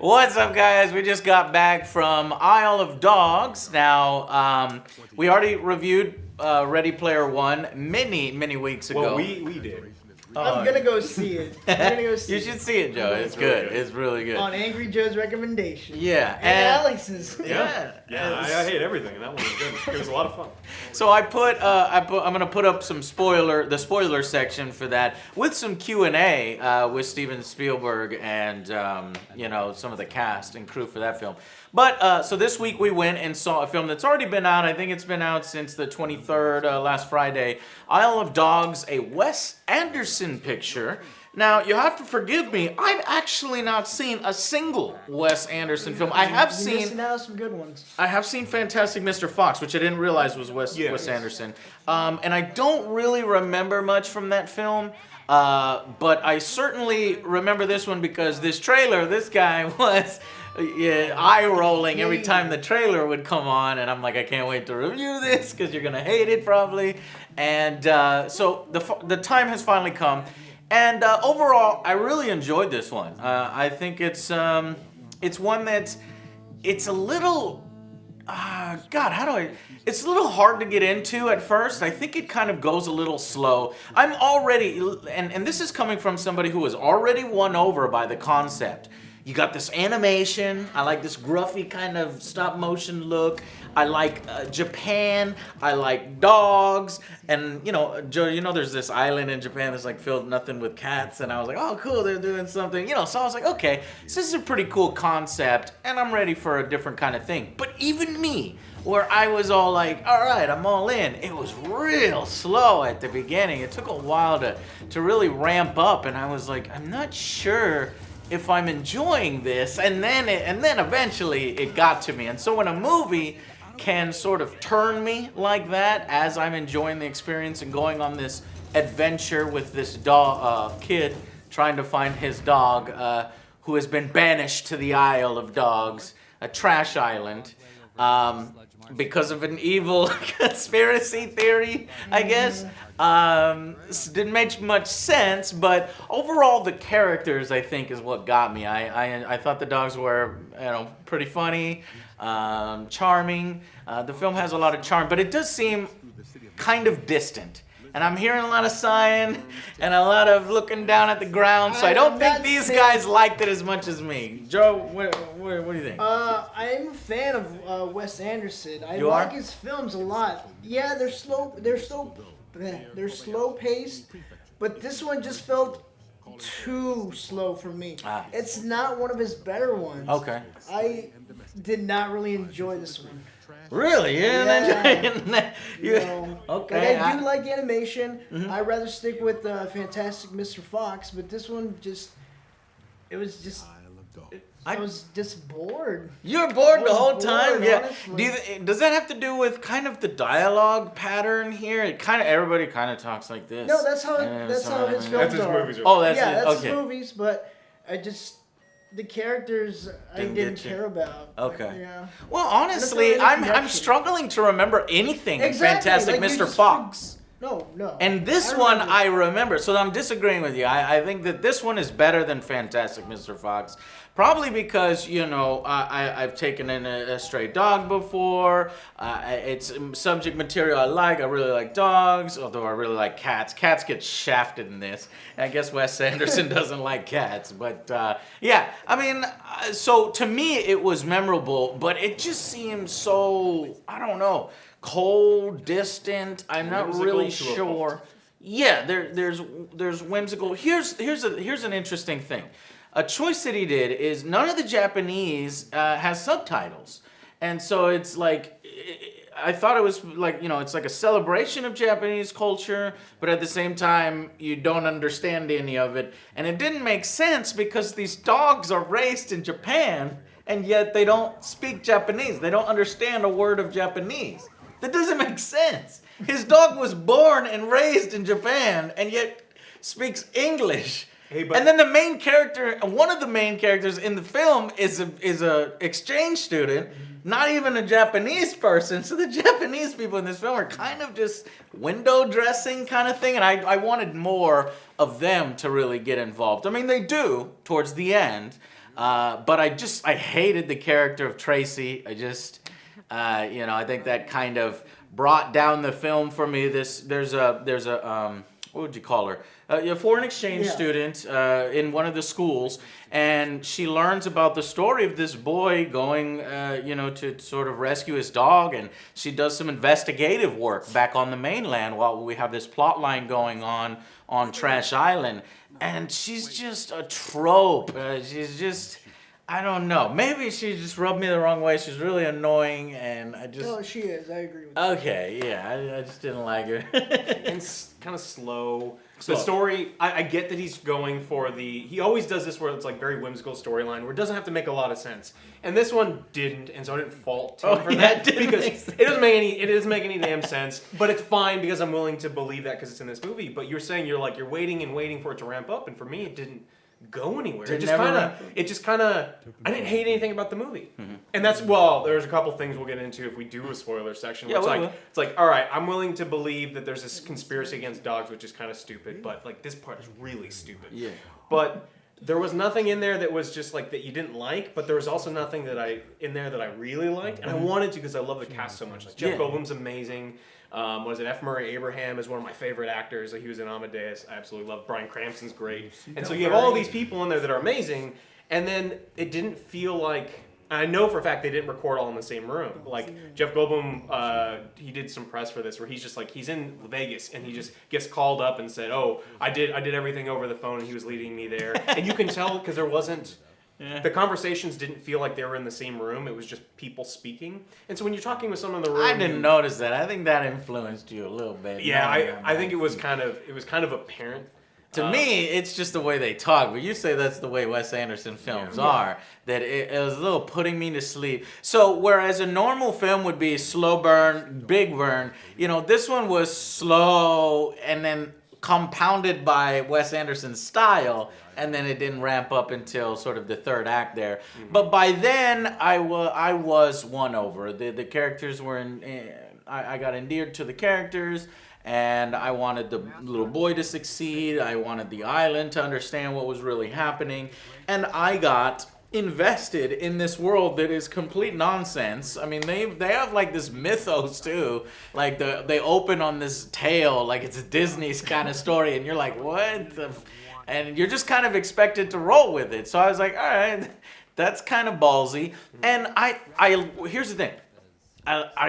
What's up, guys? We just got back from Isle of Dogs. Now, we already reviewed Ready Player One many weeks ago. Well, we did. I'm gonna go see it. I'm gonna go see You should see it, Joe. It's good. It's really good. on Angry Joe's recommendation. Yeah, And Alex's. Yeah, I hate everything, and that one was good. It was a lot of fun. So I'm gonna put up the spoiler section for that with some Q&A with Steven Spielberg and some of the cast and crew for that film. But so this week we went and saw a film that's already been out. I think it's been out since the 23rd, last Friday. Isle of Dogs, a Wes Anderson picture. Now, you have to forgive me, I've actually not seen a single Wes Anderson film. I have You're missing out on some good ones. I have seen Fantastic Mr. Fox, which I didn't realize was Wes Anderson. And I don't really remember much from that film. But I certainly remember this one because this guy was eye-rolling every time the trailer would come on. And I'm like, I can't wait to review this because you're going to hate it probably. And so the time has finally come. And overall, I really enjoyed this one. I think it's one that's, it's a little, it's a little hard to get into at first. I think it kind of goes a little slow. I'm already, and this is coming from somebody who was already won over by the concept. You got this animation. I like this gruffy kind of stop motion look. I like Japan. I like dogs. And, Joe, there's this island in Japan that's like filled nothing with cats. And I was like, oh, cool, they're doing something. So I was like, okay, so this is a pretty cool concept. And I'm ready for a different kind of thing. But even me, where I was all like, all right, I'm all in. It was real slow at the beginning. It took a while to really ramp up. And I was like, I'm not sure if I'm enjoying this, and then eventually it got to me. And so when a movie can sort of turn me like that as I'm enjoying the experience and going on this adventure with this kid trying to find his dog who has been banished to the Isle of Dogs, a trash island, because of an evil conspiracy theory, I guess. Didn't make much sense, but overall the characters, I think, is what got me. I thought the dogs were, pretty funny, charming. The film has a lot of charm, but it does seem kind of distant. And I'm hearing a lot of sighing and a lot of looking down at the ground, so I don't think these guys liked it as much as me. Joe, what do you think? I'm a fan of Wes Anderson. I You like are? his films a lot. Yeah, they're slow paced, but this one just felt too slow for me. It's not one of his better ones. Okay. I did not really enjoy this one. Really? Yeah. Okay. I do like animation. Mm-hmm. I'd rather stick with Fantastic Mr. Fox, but this one I was just bored. You're bored the whole bored, time? Yeah. honestly. Does that have to do with kind of the dialogue pattern here? Everybody kind of talks like this. No, that's how his films That's his are. movies are. Oh, that's yeah, it. that's Okay. his movies, but the characters I Didn't didn't get you. care about. Okay. Yeah. Well, honestly, That's not really I'm connection. struggling to remember anything in Exactly, Fantastic like, you Mr. just Fox. No. And this one I remember, so I'm disagreeing with you. I think that this one is better than Fantastic Mr. Fox. Probably because, I've taken in a stray dog before. It's subject material I like. I really like dogs, although I really like cats. Cats get shafted in this. I guess Wes Anderson doesn't like cats. But, so to me it was memorable, but it just seems so, I don't know, cold, distant. I'm not Whimsical really to a sure. fault. Yeah, there's whimsical. Here's an interesting thing. A choice that he did is none of the Japanese has subtitles, and so it's like I thought it was like it's like a celebration of Japanese culture, but at the same time you don't understand any of it, and it didn't make sense because these dogs are raised in Japan, and yet they don't speak Japanese. They don't understand a word of Japanese. That doesn't make sense. His dog was born and raised in Japan, and yet speaks English. Hey, but- And then one of the main characters in the film is a exchange student, not even a Japanese person. So the Japanese people in this film are kind of just window dressing kind of thing. And I wanted more of them to really get involved. I mean, they do towards the end. But I hated the character of Tracy. I think that kind of brought down the film for me. There's a what would you call her? A foreign exchange student in one of the schools, and she learns about the story of this boy going, to sort of rescue his dog, and she does some investigative work back on the mainland while we have this plot line going on Trash Island, and she's just a trope. She's just, I don't know. Maybe she just rubbed me the wrong way. She's really annoying, and I just... No, she is. I agree with you. Okay, yeah, I just didn't like her. And kind of slow. The story, I get that he's going for he always does this where it's like very whimsical storyline where it doesn't have to make a lot of sense. And this one didn't, and so I didn't fault him for that because it doesn't make any damn sense. But it's fine because I'm willing to believe that because it's in this movie. But you're saying you're waiting and waiting for it to ramp up, and for me it didn't go anywhere. It just kind of I didn't hate anything about the movie. Mm-hmm. And there's a couple things we'll get into if we do a spoiler section. Where it's like, all right, I'm willing to believe that there's this conspiracy against dogs, which is kind of stupid, but like this part is really stupid. Yeah. But there was nothing in there that was just like that you didn't like, but there was also nothing in there that I really liked, and I wanted to because I love the cast so much. Like Jeff Goldblum's amazing. F. Murray Abraham is one of my favorite actors. He was in Amadeus. I absolutely love. Bryan Cranston's great. And so you have all of these people in there that are amazing, and then it didn't feel like... I know for a fact they didn't record all in the same room. Like, Jeff Goldblum, he did some press for this where he's just like, he's in Vegas, and he just gets called up and said, I did everything over the phone, and he was leading me there. And you can tell because there wasn't... Yeah. The conversations didn't feel like they were in the same room. It was just people speaking. And so when you're talking with someone in the room... I didn't notice that. I think that influenced you a little bit. Yeah, I think it was kind of apparent. To me, it's just the way they talk. But you say that's the way Wes Anderson films are. That it was a little putting me to sleep. So whereas a normal film would be slow burn, big burn, this one was slow and then compounded by Wes Anderson's style, and then it didn't ramp up until sort of the third act there. Mm-hmm. But by then, I was won over. The characters were I got endeared to the characters, and I wanted the little boy to succeed. I wanted the island to understand what was really happening, and I got invested in this world that is complete nonsense. I mean, they have like this mythos too. Like they open on this tale like it's a Disney's kind of story, and you're like, what? And you're just kind of expected to roll with it. So I was like, all right, that's kind of ballsy. And here's the thing.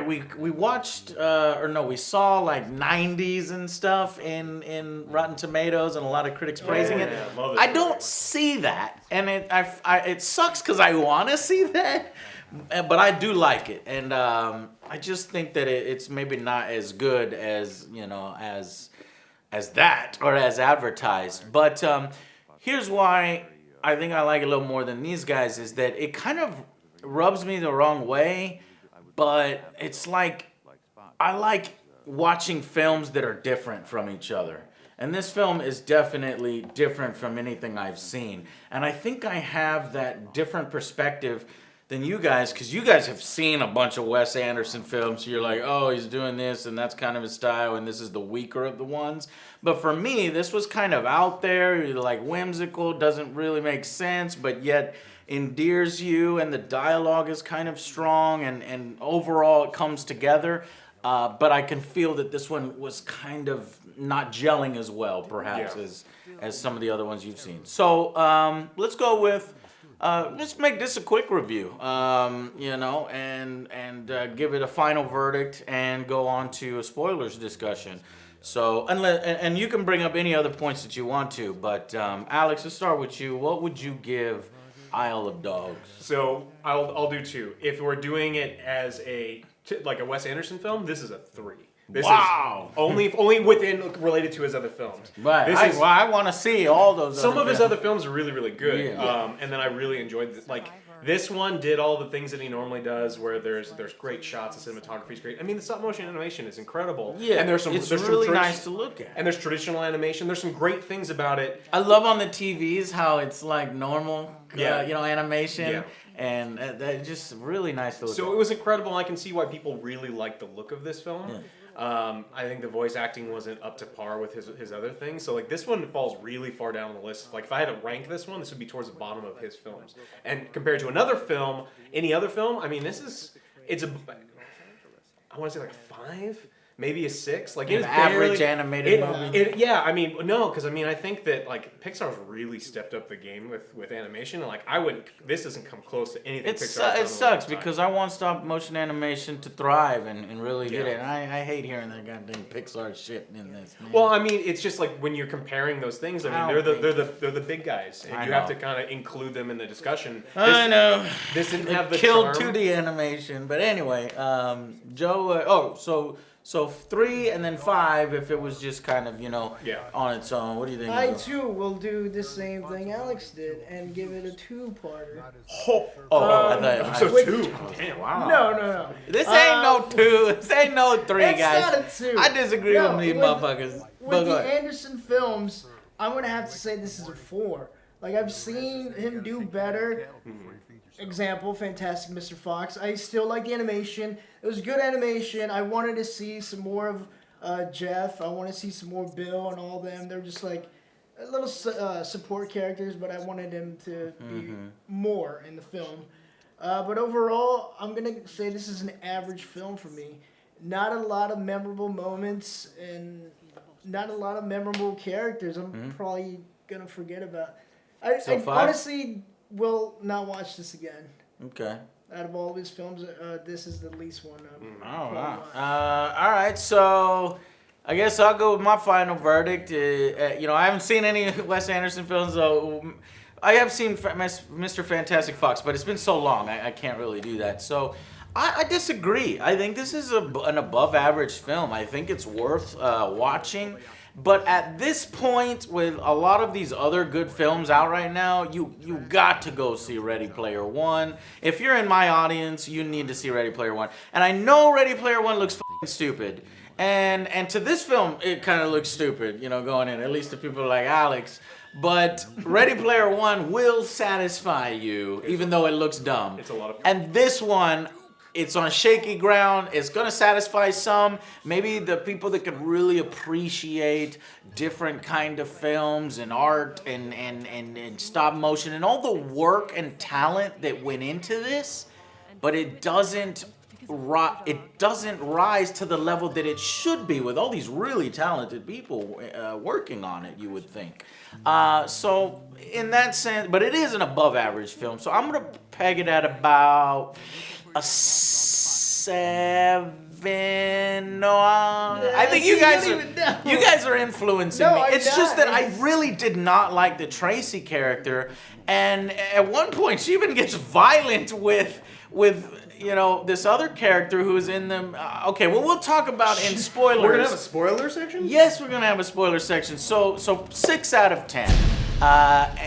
We watched we saw like 90s and stuff in Rotten Tomatoes, and a lot of critics praising it. I don't see that, and it sucks because I want to see that, but I do like it, and I just think that it's maybe not as good as as that or as advertised. But here's why I think I like it a little more than these guys is that it kind of rubs me the wrong way. But it's like, I like watching films that are different from each other. And this film is definitely different from anything I've seen. And I think I have that different perspective than you guys, because you guys have seen a bunch of Wes Anderson films. So you're like, oh, he's doing this, and that's kind of his style, and this is the weaker of the ones. But for me, this was kind of out there, like whimsical, doesn't really make sense, but yet endears you, and the dialogue is kind of strong, and overall it comes together. But I can feel that this one was kind of not gelling as well, perhaps, as some of the other ones you've seen. So let's go with, let's make this a quick review, and give it a final verdict and go on to a spoilers discussion. So, and you can bring up any other points that you want to, but Alex, let's start with you. What would you give Isle of Dogs? So I'll do two. If we're doing it as like a Wes Anderson film, this is a 3. This is only within related to his other films. Right. I want to see all those. Some of his other films are really, really good. Yeah. And then I really enjoyed this. Like this one did all the things that he normally does, where there's great shots, the cinematography is great. I mean, the stop motion animation is incredible. Yeah. And there's really nice to look at. And there's traditional animation. There's some great things about it. I love on the TVs how it's like normal, animation. Yeah. and that just really nice to look So at. it was incredible. I can see why people really like the look of this film. I think the voice acting wasn't up to par with his other things. So like this one falls really far down the list. Like if I had to rank this one, this would be towards the bottom of his films. And compared to another film, any other film, I mean, I want to say like a 5. Maybe a 6, like it's average animated movie. Yeah, I mean, no, because I mean, I think that like Pixar's really stepped up the game with animation, and like this doesn't come close to anything. It sucks because I want stop motion animation to thrive and really get it. And I hate hearing that goddamn Pixar shit in this. Man. Well, I mean, it's just like when you're comparing those things. I mean, they're the big guys, and you have to kind of include them in the discussion. I know This didn't have the killed charm. 2D animation, but anyway, Joe. So 3 and then 5 if it was just kind of on its own. What do you think? I too will do the same thing Alex did and give it a 2-parter. I So thought, 2. Damn. wow. No. This ain't no 2. This ain't no 3, It's guys. not a 2. I disagree No, with these with- motherfuckers. But With go the ahead. Anderson films, I'm gonna have to say this is a 4. Like I've seen him do better. Example, Fantastic Mr. Fox. I still like the animation. It was good animation. I wanted to see some more of Jeff. I want to see some more Bill and all them. They're just like little support characters, but I wanted them to be more in the film. But overall, I'm gonna say this is an average film for me. Not a lot of memorable moments and not a lot of memorable characters. I'm probably gonna forget about. I 5? honestly will not watch this again. Okay. Out of all of his films, this is the least one. All right. So I guess I'll go with my final verdict. I haven't seen any Wes Anderson films, so I have seen Mr. Fantastic Fox, but it's been so long, I can't really do that. So I disagree. I think this is an above-average film. I think it's worth watching. But at this point, with a lot of these other good films out right now, you got to go see Ready Player One. If you're in my audience, you need to see Ready Player One. And I know Ready Player One looks f***ing stupid. And to this film, it kind of looks stupid, going in, at least to people like Alex. But Ready Player One will satisfy you, even though it looks dumb. It's a lot of fun. And this one, it's on shaky ground. It's going to satisfy some. Maybe the people that could really appreciate different kind of films and art and stop motion and all the work and talent that went into this. But it doesn't rise to the level that it should be with all these really talented people working on it, you would think. So in that sense, but it is an above average film. So I'm going to peg it at about a 7. No, I think you guys are influencing me. I'm It's just not. that I really did not like the Tracy character, and at one point she even gets violent with this other character who is in them. Okay, well we'll talk about in spoilers. We're gonna have a spoiler section. Yes, we're gonna have a spoiler section. So 6 out of 10.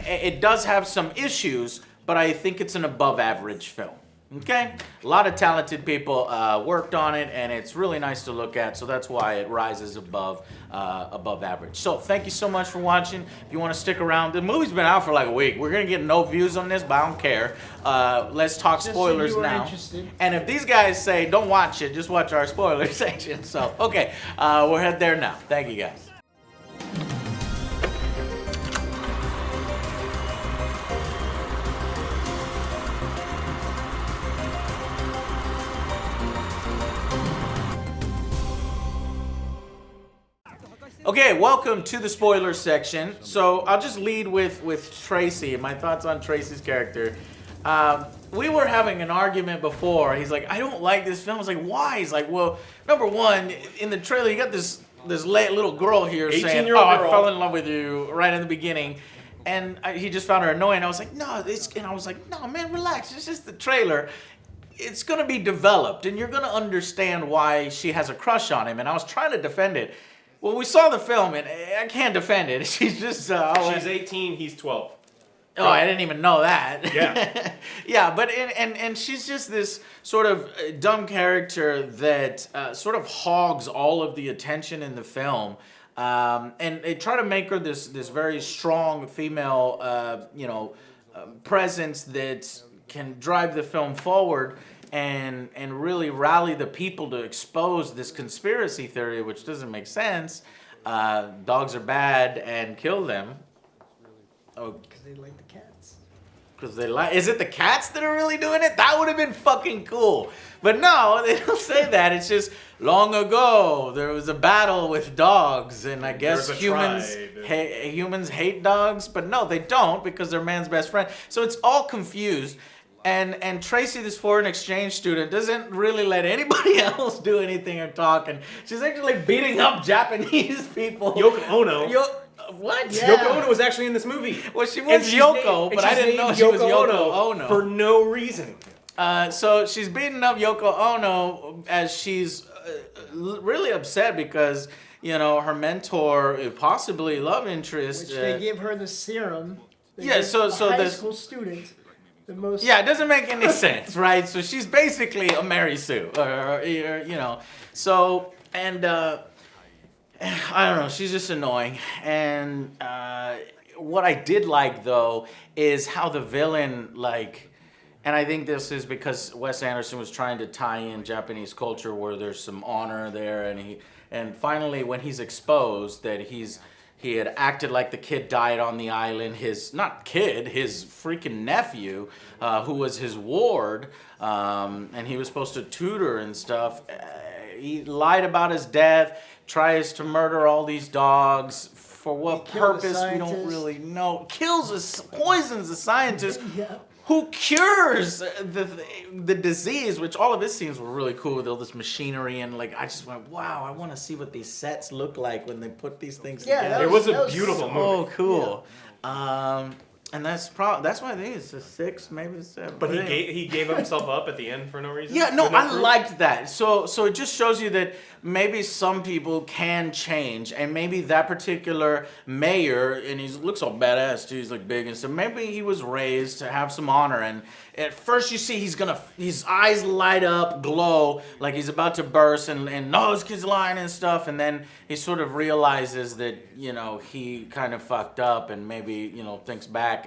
It does have some issues, but I think it's an above average film. Okay, a lot of talented people worked on it, and it's really nice to look at. So that's why it rises above average. So thank you so much for watching. If you want to stick around, the movie's been out for like a week. We're gonna get no views on this, but I don't care. Let's talk Just so spoilers you are now. interested. And if these guys say don't watch it, just watch our spoiler section. So okay, we'll head there now. Thank you guys. Okay, welcome to the spoiler section. So I'll just lead with Tracy, my thoughts on Tracy's character. We were having an argument before. He's like, I don't like this film. I was like, why? He's like, well, number one, in the trailer, you got this little girl here saying, oh, I fell in love with you right in the beginning. And he just found her annoying. I was like, no, and I was like, no, man, relax. It's just the trailer. It's going to be developed, and you're going to understand why she has a crush on him. And I was trying to defend it. Well, we saw the film, and I can't defend it. She's just... She's 18, he's 12. Oh, I didn't even know that. Yeah. Yeah, but and she's just this sort of dumb character that sort of hogs all of the attention in the film. And they try to make her this very strong female, presence that can drive the film forward and really rally the people to expose this conspiracy theory, which doesn't make sense. Dogs are bad and kill them. Oh, Because they like the cats. because they like. Is it the cats that are really doing it? That would have been fucking cool. But no, they don't say that. It's just long ago there was a battle with dogs, and I guess humans hate dogs, but no, they don't because they're man's best friend. So it's all confused. And Tracy, this foreign exchange student, doesn't really let anybody else do anything or talk, and she's actually beating up Japanese people. Yoko Ono. What? Yeah. Yoko Ono was actually in this movie. Well, she was Yoko, but I didn't know she was Yoko Ono. For no reason. So she's beating up Yoko Ono as she's really upset because, you know, her mentor, possibly love interest. Which they give her the serum. Yeah, so high this school student. The most. Yeah, it doesn't make any sense, right? So she's basically a Mary Sue, or you know. So, and I don't know, she's just annoying. And what I did like, though, is how the villain, like, and I think this is because Wes Anderson was trying to tie in Japanese culture where there's some honor there, and finally when he's exposed that he had acted like the kid died on the island. His freaking nephew, who was his ward, and he was supposed to tutor and stuff. He lied about his death, tries to murder all these dogs. For what purpose, we don't really know. Poisons the scientist. Yeah. Who cures the disease, which all of his scenes were really cool with all this machinery, and like I just went, wow, I want to see what these sets look like when they put these things together. It was a beautiful movie. Oh, cool. Yeah. And that's why I think it's a 6, maybe a 7. But he gave himself up at the end for no reason. Yeah, no, I liked that. So it just shows you that maybe some people can change, and maybe that particular mayor, and he looks all badass too. He's like big and stuff. Maybe he was raised to have some honor, and at first you see his eyes light up, glow like he's about to burst, and no, this kid's lying and stuff, and then he sort of realizes that, you know, he kind of fucked up, and maybe, you know, thinks back.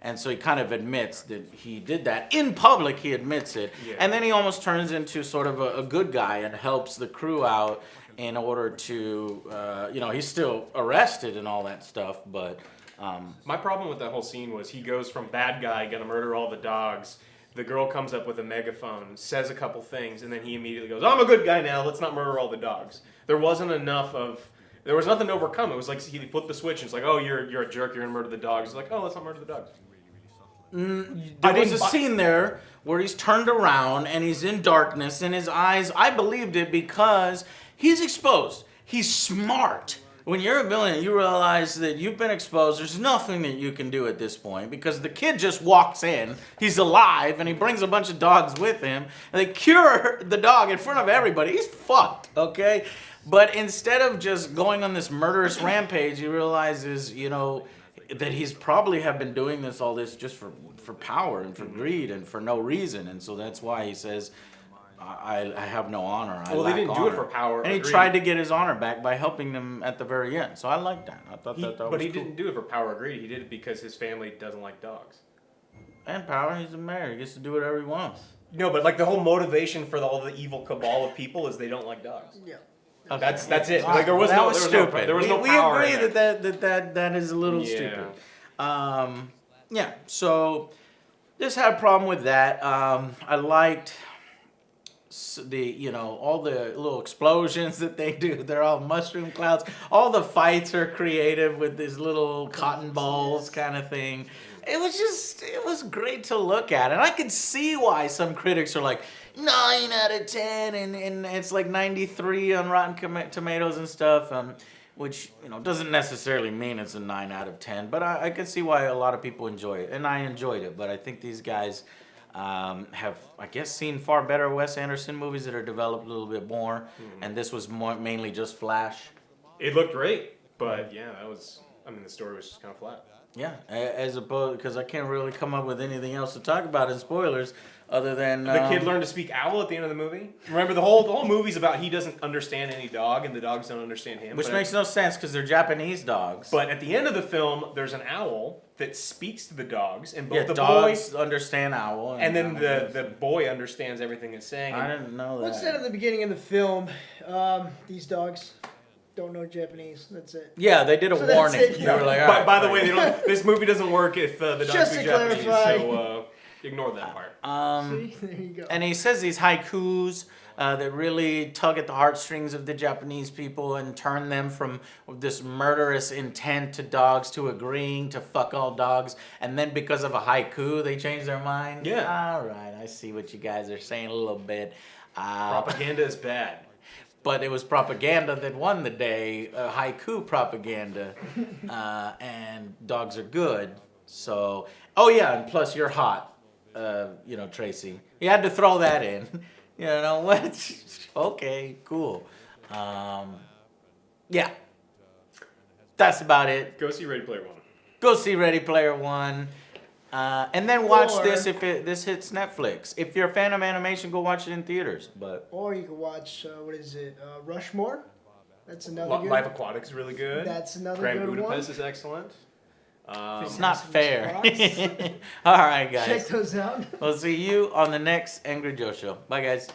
And so he kind of admits that he did that. In public, he admits it. Yeah. And then he almost turns into sort of a good guy and helps the crew out in order to, you know, he's still arrested and all that stuff. But my problem with that whole scene was he goes from bad guy, gonna murder all the dogs. The girl comes up with a megaphone, says a couple things, and then he immediately goes, I'm a good guy now, let's not murder all the dogs. There was nothing to overcome. It was like he flipped the switch and it's like, oh, you're a jerk, you're gonna murder the dogs. It's like, oh, let's not murder the dogs. There was a scene there where he's turned around and he's in darkness and his eyes, I believed it because he's exposed. He's smart. When you're a villain, you realize that you've been exposed. There's nothing that you can do at this point because the kid just walks in. He's alive and he brings a bunch of dogs with him. And they cure the dog in front of everybody. He's fucked, okay? But instead of just going on this murderous rampage, he realizes, you know, that he's probably have been doing all this just for power and for greed and for no reason. And so that's why he says, I have no honor. Well, he didn't do it for power. And he tried to get his honor back by helping them at the very end. So I like that. I thought that was cool. But he didn't do it for power or greed. He did it because his family doesn't like dogs. And power. He's a mayor. He gets to do whatever he wants. No, but like the whole motivation for all the evil cabal of people is they don't like dogs. Yeah. Okay. That's it. Like That was stupid. There was no we power. agree in that is a little stupid. Yeah. So just had a problem with that. I liked all the little explosions that they do. They're all mushroom clouds. All the fights are creative with these little cotton balls kind of thing. It was great to look at, and I could see why some critics are like 9 out of 10, and it's like 93 on Rotten Tomatoes and stuff, which, you know, doesn't necessarily mean it's a 9 out of 10, but I can see why a lot of people enjoy it, and I enjoyed it. But I think these guys have, I guess, seen far better Wes Anderson movies that are developed a little bit more, and this was mainly just Flash. It looked great, but yeah, the story was just kind of flat. Yeah, as opposed, because I can't really come up with anything else to talk about in spoilers other than the kid learned to speak owl at the end of the movie. Remember, the whole movie's about he doesn't understand any dog and the dogs don't understand him. Which makes no sense because they're Japanese dogs. But at the end of the film, there's an owl that speaks to the dogs, and both Yeah, the dogs understand owl. and then owls. the boy understands everything it's saying. I didn't know that. What's said at the beginning of the film? These dogs don't know Japanese. That's it. Yeah, they did a So that's warning. it, They yeah. were like, By, "All by the right, way, they don't, this movie doesn't work if the dogs Just speak to Japanese, clarify. so ignore that part. See, there you go. And he says these haikus that really tug at the heartstrings of the Japanese people and turn them from this murderous intent to dogs to agreeing to fuck all dogs. And then because of a haiku, they change their mind. Yeah. All right, I see what you guys are saying a little bit. Propaganda is bad. But it was propaganda that won the day, haiku propaganda. And dogs are good. So, oh yeah, and plus you're hot, Tracy. You had to throw that in. You know what? Okay, cool. Yeah. That's about it. Go see Ready Player One. Go see Ready Player One. And then watch Or- this if this hits Netflix. If you're a fan of animation, go watch it in theaters. But Or you can watch Rushmore. That's another good. Life Aquatic is really good. That's another Grand good Budapest one. is excellent. it's not fair. Fox. All right, Check guys. those out. We'll see you on the next Angry Joe Show. Bye, guys.